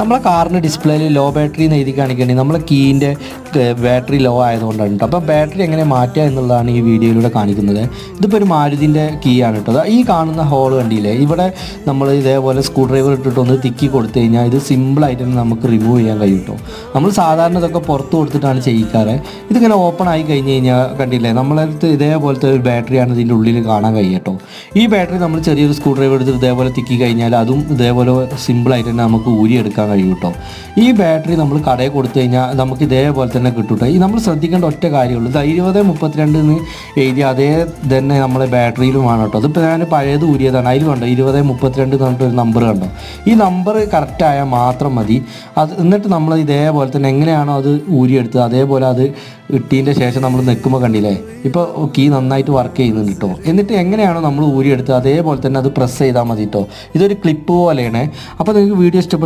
നമ്മളെ കാറിൻ്റെ ഡിസ്പ്ലേയിൽ law battery എന്ന് എഴുതി കാണിക്കുകയാണെങ്കിൽ നമ്മളെ കീൻ്റെ ബാറ്ററി ലോ ആയതുകൊണ്ടാണ് കേട്ടോ. അപ്പോൾ ബാറ്ററി എങ്ങനെ മാറ്റുക എന്നുള്ളതാണ് ഈ വീഡിയോയിലൂടെ കാണിക്കുന്നത്. ഇതിപ്പോൾ ഒരു മാരുതിൻ്റെ കീ ആണ് കേട്ടോ. ഈ കാണുന്ന ഹോൾ കണ്ടില്ലേ, ഇവിടെ നമ്മൾ ഇതേപോലെ സ്ക്രൂ ഡ്രൈവർ ഇട്ടിട്ട് ഒന്ന് തിക്കി കൊടുത്തു കഴിഞ്ഞാൽ ഇത് സിമ്പിളായിട്ട് തന്നെ നമുക്ക് റിമൂവ് ചെയ്യാൻ കഴിയും കേട്ടോ. നമ്മൾ സാധാരണ ഇതൊക്കെ പുറത്ത് കൊടുത്തിട്ടാണ് ചെയ്യിക്കാറ്. ഇതിങ്ങനെ ഓപ്പൺ ആയി കഴിഞ്ഞ് കഴിഞ്ഞാൽ കണ്ടില്ലേ, നമ്മളടുത്ത് ഇതേപോലത്തെ ഒരു ബാറ്ററിയാണ് ഇതിൻ്റെ ഉള്ളിൽ കാണാൻ കഴിയും കേട്ടോ. ഈ ബാറ്ററി നമ്മൾ ചെറിയൊരു സ്ക്രൂ ഡ്രൈവർ എടുത്ത് ഇതേപോലെ തിക്കി കഴിഞ്ഞാൽ അതും ഇതേപോലെ സിമ്പിളായിട്ട് തന്നെ നമുക്ക് ഊരിയെടുക്കാൻ കഴിയും കേട്ടോ. ഈ ബാറ്ററി നമ്മൾ കടയിൽ കൊടുത്തു കഴിഞ്ഞാൽ നമുക്ക് ഇതേപോലെ തന്നെ കിട്ടും കേട്ടോ. ഈ നമ്മൾ ശ്രദ്ധിക്കേണ്ട ഒറ്റ കാര്യമുള്ളൂ, ഇത് 2032 എന്ന് എഴുതി അതേ തന്നെ നമ്മളെ ബാറ്ററിയിലും ആണ് കേട്ടോ. അതിപ്പോൾ ഞാൻ പഴയത് ഊരിയതാണ്, അതിൽ കണ്ടോ 2032 എന്ന് പറഞ്ഞിട്ടൊരു നമ്പർ കണ്ടോ. ഈ നമ്പർ കറക്റ്റായാൽ മാത്രം മതി. എന്നിട്ട് നമ്മൾ ഇതേപോലെ തന്നെ എങ്ങനെയാണോ അത് ഊരിയെടുത്തത് അതേപോലെ അത് ഇട്ടതിൻ്റെ ശേഷം നമ്മൾ നിൽക്കുമ്പോൾ കണ്ടില്ലേ, ഇപ്പോൾ കീ നന്നായിട്ട് വർക്ക് ചെയ്യുന്നുണ്ട് കേട്ടോ. എന്നിട്ട് എങ്ങനെയാണോ നമ്മൾ ഊരിയെടുത്തത് അതേപോലെ തന്നെ അത് പ്രസ് ചെയ്താൽ മതി കേട്ടോ. ഇതൊരു ക്ലിപ്പ് പോലെയാണ്. അപ്പോൾ നിങ്ങൾക്ക് വീഡിയോ ഇഷ്ടപ്പെട്ടു